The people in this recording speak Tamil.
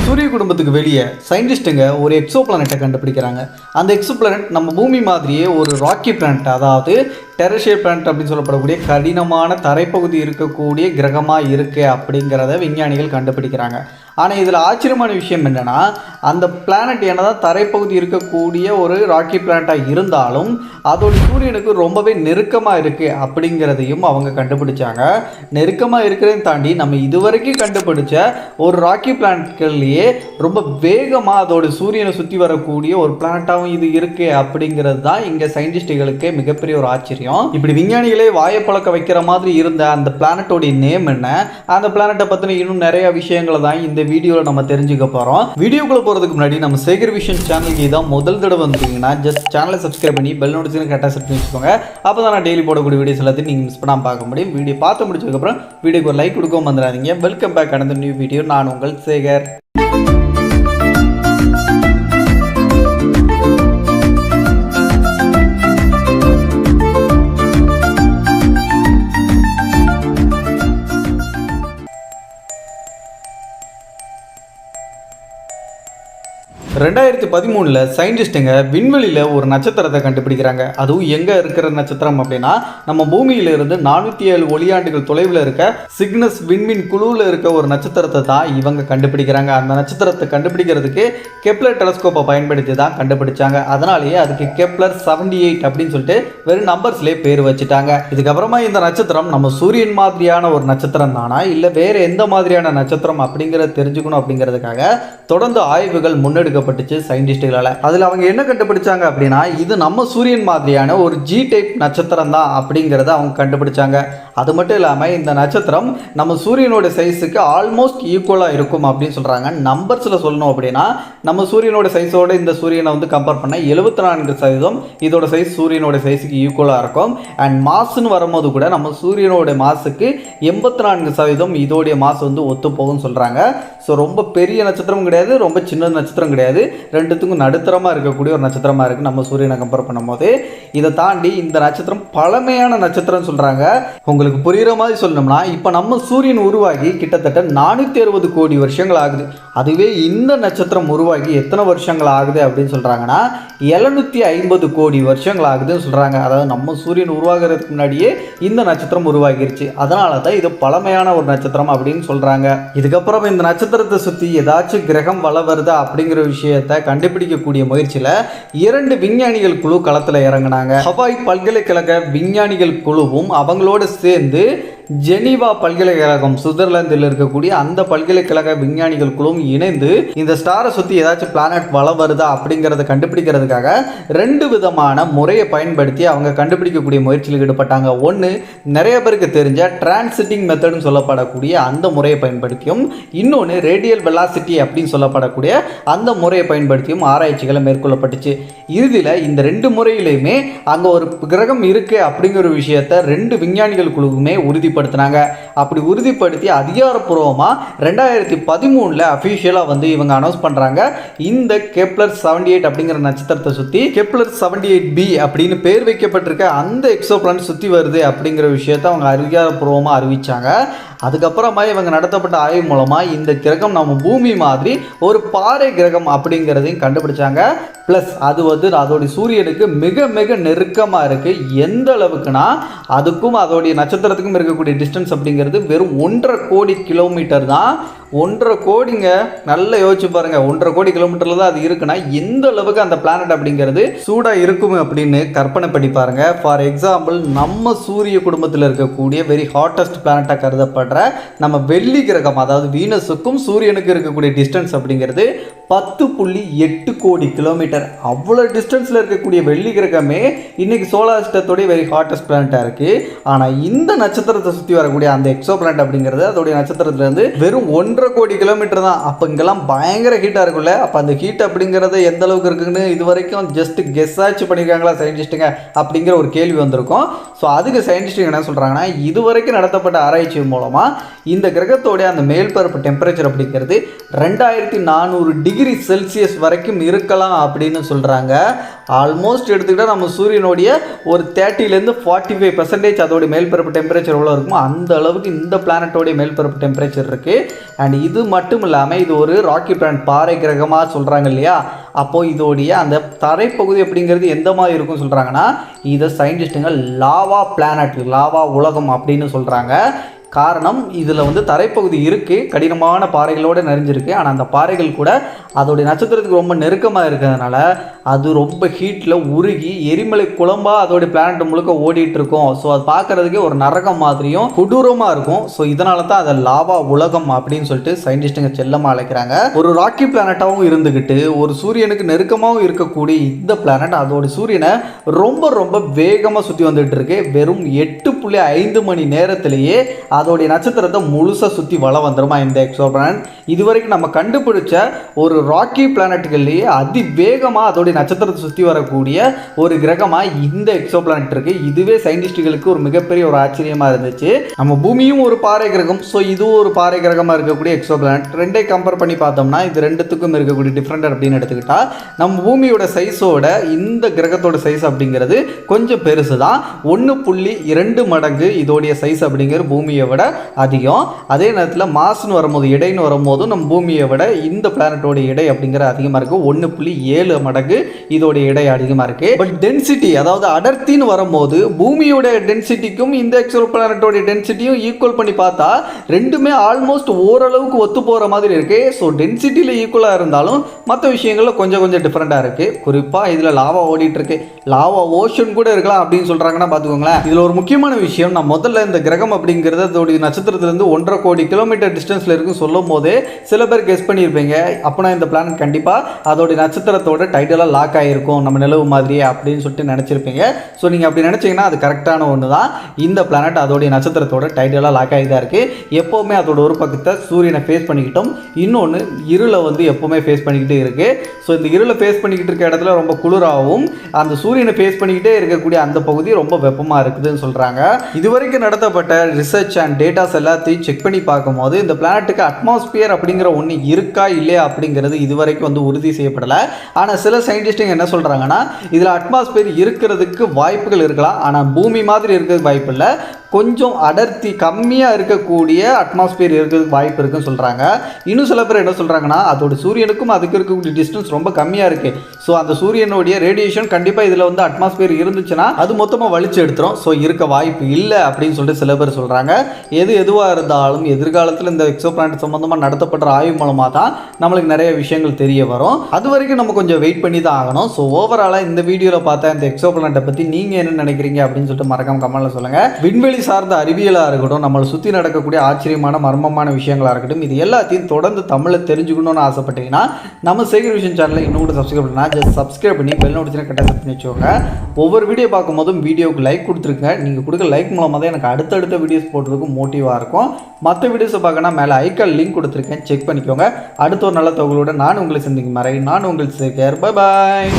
சூரிய குடும்பத்துக்கு வெளியே சயின்டிஸ்ட்டுங்க ஒரு எக்ஸோ பிளானட்டை கண்டுபிடிக்கிறாங்க. அந்த எக்ஸோ பிளானட் நம்ம பூமி மாதிரியே ஒரு ராக்கி பிளானட், அதாவது டெரஷியல் பிளானட் அப்படின்னு சொல்லப்படக்கூடிய கடினமான தரைப்பகுதி இருக்கக்கூடிய கிரகமாக இருக்குது அப்படிங்கிறத விஞ்ஞானிகள் கண்டுபிடிக்கிறாங்க. ஆனால் இதில் ஆச்சரியமான விஷயம் என்னென்னா, அந்த பிளானட் என்னதான் தரைப்பகுதி இருக்கக்கூடிய ஒரு ராக்கி பிளானட்டாக இருந்தாலும் அதோட சூரியனுக்கு ரொம்பவே நெருக்கமாக இருக்குது அப்படிங்கிறதையும் அவங்க கண்டுபிடிச்சாங்க. நெருக்கமாக இருக்கிறதையும் தாண்டி நம்ம இதுவரைக்கும் கண்டுபிடிச்ச ஒரு ராக்கி பிளானட்கள்லேயே ரொம்ப வேகமாக அதோட சூரியனை சுற்றி வரக்கூடிய ஒரு பிளானட்டாகவும் இது இருக்குது அப்படிங்கிறது தான் இங்கே சயின்டிஸ்டுகளுக்கு மிகப்பெரிய ஒரு ஆச்சரியம். இப்படி விஞ்ஞானிகளே வாயை பழக்க வைக்கிற மாதிரி இருந்த அந்த பிளானட்டோடைய நேம் என்ன, அந்த பிளானட்டை பற்றின இன்னும் நிறைய விஷயங்களை தான் இந்த வீடியோவில் நம்ம தெரிஞ்சுக்க போகிறோம். வீடியோக்குள்ள போகிறதுக்கு முன்னாடி நம்ம சேகர் விஷன் சேனலுக்கு இதான் முதல் தடவை வந்துட்டீங்கன்னா ஜஸ்ட் சேனலை சப்ஸ்கிரைப் பண்ணி பெல் நோட்டிஃபிகேஷன் கரெக்டாக செட் பண்ணி வச்சுக்கோங்க. அப்போ தான் நான் டெய்லி போடக்கூடிய வீடியோஸ் எல்லாத்தையும் நீங்கள் மிஸ் பண்ணாமல் பார்க்க முடியும். வீடியோ பார்த்து முடிச்சதுக்கப்புறம் வீடியோக்கு ஒரு லைக் கொடுக்கவும் வந்துடாதீங்க. Welcome back another new video. நான் உங்கள் சேகர். ரெண்டாயிரத்தி 13 சயின்டிஸ்ட்டுங்க விண்வெளியில் ஒரு நட்சத்திரத்தை கண்டுபிடிக்கிறாங்க. அதுவும் எங்கே இருக்கிற நட்சத்திரம் அப்படின்னா, நம்ம பூமியிலிருந்து 407 ஒளியாண்டுகள் தொலைவில் இருக்க சிக்னஸ் விண்மீன் குழுவில் இருக்க ஒரு நட்சத்திரத்தை தான் இவங்க கண்டுபிடிக்கிறாங்க. அந்த நட்சத்திரத்தை கண்டுபிடிக்கிறதுக்கு கெப்லர் டெலஸ்கோப்பை பயன்படுத்தி தான் கண்டுபிடிச்சாங்க. அதனாலேயே அதுக்கு கெப்லர் 78 அப்படின்னு சொல்லிட்டு வெறும் நம்பர்ஸ்லேயே பேர் வச்சுட்டாங்க. இதுக்கப்புறமா இந்த நட்சத்திரம் நம்ம சூரியன் மாதிரியான ஒரு நட்சத்திரம் தானா, இல்லை வேறு எந்த மாதிரியான நட்சத்திரம் அப்படிங்கிறத தெரிஞ்சுக்கணும் அப்படிங்கிறதுக்காக தொடர்ந்து ஆய்வுகள் முன்னெடுக்க சயின்டிஸ்டுகளால. அதில் அவங்க என்ன கண்டுபிடிச்சாங்க அப்படின்னா, இது நம்ம சூரியன் மாதிரியான ஒரு ஜி டைப் நட்சத்திரம் தான் அப்படிங்கிறத அவங்க கண்டுபிடிச்சாங்க. அது மட்டும் இல்லாமல் இந்த நட்சத்திரம் நம்ம சூரியனோட சைஸுக்கு ஆல்மோஸ்ட் ஈக்குவலாக இருக்கும் அப்படின்னு சொல்கிறாங்க. நம்பர்ஸில் சொல்லணும் அப்படின்னா, நம்ம சூரியனோட சைஸோட இந்த சூரியனை வந்து கம்பேர் பண்ண 74% இதோட சைஸ் சூரியனோட சைஸுக்கு ஈக்குவலாக இருக்கும். அண்ட் மாசுன்னு வரும்போது கூட நம்ம சூரியனோட மாசுக்கு 84% இதோடைய மாசு வந்து ஒத்து போகும்னு சொல்கிறாங்க. ஸோ ரொம்ப பெரிய நட்சத்திரம் கிடையாது, ரொம்ப சின்ன நட்சத்திரம் கிடையாது, ரெண்டுத்துக்கும் நடுத்தரமாக இருக்கக்கூடிய ஒரு நட்சத்திரமாக இருக்குது நம்ம சூரியனை கம்பேர் பண்ணும்போது. இதை தாண்டி இந்த நட்சத்திரம் பழமையான நட்சத்திரம் சொல்கிறாங்க. உங்களுக்கு புரிகிற மாதிரி சொல்லணும்னா, இப்போ நம்ம சூரியன் உருவாகி கிட்டத்தட்ட 460 கோடி வருஷங்கள் ஆகுது. அதுவே இந்த நட்சத்திரம் உருவாகி எத்தனை வருஷங்கள் ஆகுது அப்படின்னு சொல்கிறாங்கன்னா 750 கோடி வருஷங்கள் ஆகுதுன்னு சொல்கிறாங்க. அதாவது நம்ம சூரியன் உருவாகிறதுக்கு முன்னாடியே இந்த நட்சத்திரம் உருவாகிருச்சு. அதனால தான் இது பழமையான ஒரு நட்சத்திரம் அப்படின்னு சொல்கிறாங்க. இதுக்கப்புறம் இந்த நட்சத்திரத்தை சுற்றி ஏதாச்சும் கிரகம் வள வருதா அப்படிங்கிற விஷயத்தை கண்டுபிடிக்கக்கூடிய முயற்சியில் 2 விஞ்ஞானிகள் குழு களத்தில் இறங்கினாங்க. ஹவாய் பல்கலைக்கழக விஞ்ஞானிகள் குழுவும் அவங்களோட சேர்ந்து ஜெனீவா பல்கலைக்கழகம் சுவிட்சர்லாந்தில் இருக்கக்கூடிய அந்த பல்கலைக்கழக விஞ்ஞானிகள் குழுவும் இணைந்து இந்த ஸ்டாரை சுற்றி ஏதாச்சும் பிளானட் வள வருதா அப்படிங்கிறத கண்டுபிடிக்கிறதுக்காக 2 விதமான முறையை பயன்படுத்தி அவங்க கண்டுபிடிக்கக்கூடிய முயற்சியில் ஈடுபட்டாங்க. ஒன்று, நிறைய பேருக்கு தெரிஞ்ச டிரான்சிட்டிங் மெத்தட்னு சொல்லப்படக்கூடிய அந்த முறையை பயன்படுத்தியும், இன்னொன்று ரேடியல் வெலாசிட்டி அப்படின்னு சொல்லப்படக்கூடிய அந்த முறையை பயன்படுத்தியும் ஆராய்ச்சிகளை மேற்கொள்ளப்பட்டுச்சு. இறுதியில் இந்த 2 முறையிலையுமே அங்கே ஒரு கிரகம் இருக்குது அப்படிங்கிற ஒரு விஷயத்தை 2 விஞ்ஞானிகள் குழுவுமே உறுதிப்படுத்தினாங்க. அப்படி உறுதிப்படுத்தி அதிகாரப்பூர்வமாக 2013 அஃபிஷியலாக வந்து இவங்க அனௌன்ஸ் பண்ணுறாங்க. இந்த கெப்லர் 78 அப்படிங்கிற நட்சத்திரத்தை சுற்றி கெப்லர் 78b அப்படின்னு பேர் வைக்கப்பட்டிருக்க அந்த எக்ஸோ பிளானட் சுற்றி வருது அப்படிங்கிற விஷயத்தை அவங்க அதிகாரப்பூர்வமாக அறிவித்தாங்க. அதுக்கப்புறமா இவங்க நடத்தப்பட்ட ஆய்வு மூலமாக இந்த கிரகம் நம்ம பூமி மாதிரி ஒரு பாறை கிரகம் அப்படிங்கிறதையும் கண்டுபிடிச்சாங்க. ப்ளஸ் அது வந்து அதோடைய சூரியனுக்கு மிக மிக நெருக்கமாக இருக்குது. எந்த அளவுக்குனா, அதுக்கும் அதோடைய நட்சத்திரத்துக்கும் இருக்கக்கூடிய டிஸ்டன்ஸ் அப்படிங்கிறது வெறும் 1.5 கோடி கிலோமீட்டர் தான். 1.5 கோடிங்க, நல்லா யோசிச்சு பாருங்கள். 1.5 கோடி கிலோமீட்டரில் தான் அது இருக்குன்னா எந்த அளவுக்கு அந்த பிளானட் அப்படிங்கிறது சூடாக இருக்கும் அப்படின்னு கற்பனை பண்ணி பாருங்கள். ஃபார் எக்ஸாம்பிள், நம்ம சூரிய குடும்பத்தில் இருக்கக்கூடிய வெரி ஹாட்டஸ்ட் பிளானட்டாக கருதப்படுற நம்ம வெள்ளி கிரகம், அதாவது வீனஸுக்கும் சூரியனுக்கு இருக்கக்கூடிய டிஸ்டன்ஸ் அப்படிங்கிறது 10.8 கோடி கிலோமீட்டர். அவ்வளோ டிஸ்டன்ஸில் இருக்கக்கூடிய வெள்ளி கிரகமே இன்னைக்கு சோலார் சிஸ்டத்தோடைய வெரி ஹாட்டஸ்ட் பிளானட்டாக இருக்குது. ஆனால் இந்த நட்சத்திரத்தை சுற்றி வரக்கூடிய அந்த எக்ஸோ பிளானட் அப்படிங்கிறது அதோடைய நட்சத்திரத்துலேருந்து வெறும் 1.5 கோடி கிலோமீட்டர் தான். அப்போ இங்கெல்லாம் பயங்கர ஹீட்டாக இருக்குல்ல. அப்போ அந்த ஹீட் அப்படிங்கிறது எந்த அளவுக்கு இருக்குன்னு இது வரைக்கும் ஜஸ்ட் கெஸ் ஆச்சு பண்ணியிருக்காங்களா சயின்டிஸ்ட்டுங்க அப்படிங்கிற ஒரு கேள்வி வந்திருக்கும். ஸோ அதுக்கு சயின்டிஸ்ட்டுங்க என்ன சொல்கிறாங்கன்னா, இது வரைக்கும் நடத்தப்பட்ட ஆராய்ச்சி மூலமாக இந்த கிரகத்தோடைய அந்த மேல்பரப்பு டெம்பரேச்சர் அப்படிங்கிறது 2400 டிகிரி செல்சியஸ் வரைக்கும் இருக்கலாம் அப்படின்னு சொல்கிறாங்க. ஆல்மோஸ்ட் எடுத்துக்கிட்டால் நம்ம சூரியனுடைய ஒரு 30லேருந்து 45% அதோடைய மேல்பரப்பு டெம்பரேச்சர் எவ்வளோ இருக்குமோ அந்த அளவுக்கு இந்த பிளானட்டோடைய மேல்பரப்பு டெம்பரேச்சர் இருக்குது. அண்ட் இது மட்டும் இல்லாமல் இது ஒரு ராக்கி பிளானட் பாறை கிரகமாக சொல்கிறாங்க இல்லையா, அப்போது இதோடைய அந்த தரைப்பகுதி அப்படிங்கிறது எந்த மாதிரி இருக்கும்னு சொல்கிறாங்கன்னா இதை சயின்டிஸ்ட்டுங்க லாவா பிளானட், லாவா உலகம் அப்படின்னு சொல்கிறாங்க. காரணம் இதில் வந்து தரைப்பகுதி இருக்குது, கடினமான பாறைகளோடு நிறைஞ்சிருக்கு. ஆனால் அந்த பாறைகள் கூட அதோடைய நட்சத்திரத்துக்கு ரொம்ப நெருக்கமாக இருக்கிறதுனால அது ரொம்ப ஹீட்டில் உருகி எரிமலை குழம்பாக அதோடைய பிளானட் முழுக்க ஓடிட்டு இருக்கும். ஸோ அது பார்க்குறதுக்கே ஒரு நரகம் மாதிரியும் கொடூரமாக இருக்கும். ஸோ இதனால தான் அதை லாவா உலகம் அப்படின்னு சொல்லிட்டு சயின்டிஸ்ட்டுங்க செல்லமாக அழைக்கிறாங்க. ஒரு ராக்கி பிளானட்டாகவும் இருந்துக்கிட்டு ஒரு சூரியனுக்கு நெருக்கமாகவும் இருக்கக்கூடிய இந்த பிளானட் அதோடைய சூரியனை ரொம்ப ரொம்ப வேகமாக சுற்றி வந்துட்டு இருக்கு. வெறும் 8.5 மணி நேரத்திலேயே அதோடைய நட்சத்திரத்தை முழுசாக சுற்றி வளம் வந்துருமா இந்த எக்ஸோ பிளானட். இதுவரைக்கும் நம்ம கண்டுபிடிச்ச ஒரு ராக்கி பிளானட்டுகள்லேயே அதிவேகமாக அதோடைய நட்சத்திரத்தை சுற்றி வரக்கூடிய ஒரு கிரகமாக இந்த எக்ஸோ பிளானட் இருக்குது. இதுவே சயின்டிஸ்டுகளுக்கு ஒரு மிகப்பெரிய ஒரு ஆச்சரியமாக இருந்துச்சு. நம்ம பூமியும் ஒரு பாறை கிரகம், ஸோ இதுவும் ஒரு பாறை கிரகமாக இருக்கக்கூடிய எக்ஸோ பிளானட். ரெண்டே கம்பேர் பண்ணி பார்த்தோம்னா இது ரெண்டுத்துக்கும் இருக்கக்கூடிய டிஃப்ரெண்ட் அப்படின்னு எடுத்துக்கிட்டால் நம்ம பூமியோட சைஸோட இந்த கிரகத்தோட சைஸ் அப்படிங்கிறது கொஞ்சம் பெருசு தான். 1.2 மடங்கு இதோடைய சைஸ் அப்படிங்கிறது பூமியை விட அதிகம். அதே நேரத்தில் மாசுன்னு வரும்போது, எடைன்னு வரும்போது நம்ம பூமியை விட இந்த பிளானட்டோட எடை அப்படிங்கிற அதிகமாக இருக்குது. 1.7 மடங்கு இதோடைய எடை அதிகமாக இருக்குது. பட் டென்சிட்டி, அதாவது அடர்த்தின்னு வரும்போது பூமியோட டென்சிட்டிக்கும் இந்த எக்ஸோ பிளானட்டோட டென்சிட்டியும் ஈக்குவல் பண்ணி பார்த்தா ரெண்டுமே ஆல்மோஸ்ட் ஓரளவுக்கு ஒத்து போகிற மாதிரி இருக்குது. ஸோ டென்சிட்டியில் ஈக்குவலாக இருந்தாலும் மற்ற விஷயங்களில் கொஞ்சம் கொஞ்சம் டிஃப்ரெண்ட்டாக இருக்குது. குறிப்பாக இதில் லாவா ஓடிட்டு இருக்கு, லாவா ஓஷன் கூட இருக்கலாம் அப்படின்னு சொல்கிறாங்கன்னா பார்த்துக்கோங்களேன். இதில் ஒரு முக்கியமான விஷயம், நான் முதல்ல இந்த கிரகம் அப்படிங்கிறது அதோடைய நட்சத்திரத்திலிருந்து 1.5 கோடி கிலோமீட்டர் டிஸ்டன்ஸில் இருக்குன்னு சொல்லும் போதே சில பேர் கெஸ் பண்ணியிருப்பீங்க, அப்போனா இந்த பிளானட் கண்டிப்பாக அதோடைய நட்சத்திரத்தோட டைட்டலாக லாக் ஆகிருக்கும் நம்ம நிலவு மாதிரியே அப்படின்னு சொல்லிட்டு நினச்சிருப்பீங்க. ஸோ நீங்கள் அப்படி நினச்சிங்கன்னா அது கரெக்டான ஒன்று தான். இந்த பிளானட் அதோடைய நட்சத்திரத்தோட டைட்டலாக லாக் ஆகி தான் இருக்குது. எப்போவுமே அதோட ஒரு பக்கத்தை சூரியனை ஃபேஸ் பண்ணிக்கிட்டோம், இன்னொன்று இருளை வந்து எப்போவுமே ஃபேஸ் பண்ணிக்கிட்டே இருக்குது. ஸோ இந்த இருளை ஃபேஸ் பண்ணிக்கிட்டு இருக்க இடத்துல ரொம்ப குளிராகவும் அந்த சூரியனை ஃபேஸ் பண்ணிக்கிட்டே இருக்கக்கூடிய அந்த பகுதி ரொம்ப வெப்பமாக இருக்குதுன்னு சொல்கிறாங்க. இதுவரைக்கும் நடத்தப்பட்ட ரிசர்ச் அண்ட் டேட்டாஸ் எல்லாத்தையும் செக் பண்ணி பார்க்கும்போது இந்த பிளானட்டுக்கு அட்மாஸ்பியர் அப்படிங்கிற ஒன்று இருக்கா இல்லையா அப்படிங்கிறது இதுவரைக்கும் வந்து உறுதி செய்யப்படலை. ஆனால் சில சயின்டிஸ்ட்டுங்க என்ன சொல்கிறாங்கன்னா இதில் அட்மாஸ்பியர் இருக்கிறதுக்கு வாய்ப்புகள் இருக்கலாம், ஆனால் பூமி மாதிரி இருக்கிறதுக்கு வாய்ப்பு இல்லை, கொஞ்சம் அடர்த்தி கம்மியாக இருக்கக்கூடிய அட்மாஸ்பியர் இருக்கிறதுக்கு வாய்ப்பு இருக்குன்னு சொல்கிறாங்க. இன்னும் சில பேர் என்ன சொல்கிறாங்கன்னா அதோட சூரியனுக்கும் அதுக்கு இருக்கக்கூடிய டிஸ்டன்ஸ் ரொம்ப கம்மியாக இருக்குது. ஸோ அந்த சூரியனுடைய ரேடியேஷன் கண்டிப்பாக இதில் வந்து அட்மாஸ்பியர் இருந்துச்சுன்னா அது மொத்தமாக வலிச்சு எடுத்துரும். ஸோ இருக்க வாய்ப்பு இல்லை அப்படின்னு சொல்லிட்டு சில பேர் சொல்கிறாங்க. எதுவாக இருந்தாலும் எதிர்காலத்தில் இந்த எக்ஸோ பிளானட் சம்மந்தமாக நடத்தப்படுற ஆய்வு மூலமாக தான் நம்மளுக்கு நிறைய விஷயங்கள் தெரிய வரும். அது வரைக்கும் நம்ம கொஞ்சம் வெயிட் பண்ணி தான் ஆகணும். ஸோ ஓவராலாக இந்த வீடியோவில் பார்த்தா இந்த எக்ஸோ பிளானட்டை பற்றி நீங்கள் என்ன நினைக்கிறீங்க அப்படின்னு சொல்லிட்டு மறக்காம கமெண்ட்ல சொல்லுங்கள். விண்வெளி சார்ந்த அறிவியலாக இருக்கட்டும், நம்மளை சுற்றி நடக்கக்கூடிய ஆச்சரியமான மர்மமான விஷயங்களாக இருக்கட்டும், இது எல்லாத்தையும் தொடர்ந்து தமிழில் தெரிஞ்சுக்கணும்னு ஆசைப்பட்டீங்கன்னா நம்ம சேகர் விஷன் சேனலை இன்னும் கூட சப்ஸ்கிரைப் பண்ணால் ஜஸ்ட் சப்ஸ்கிரைப் பண்ணி பெல் நோட்டிஃபிகேஷன் கரெக்டாக செட் பண்ணி வச்சுக்கோங்க. ஒவ்வொரு வீடியோ பார்க்கும்போதும் வீடியோக்கு லைக் கொடுத்துருங்க. நீங்கள் கொடுக்க லைக் மூலமாக தான் எனக்கு அடுத்தடுத்த வீடியோஸ் போடுறதுக்கு மோட்டிவாக இருக்கும். மற்ற வீடியோஸை பார்க்கணும் மேலே ஐக்கான் லிங்க் கொடுத்துருக்கேன், செக் பண்ணிக்கோங்க. அடுத்த ஒரு நல்ல தகவலோட நான் உங்களை சந்திக்கும் வரை நான் உங்கள் சேகர். Bye bye.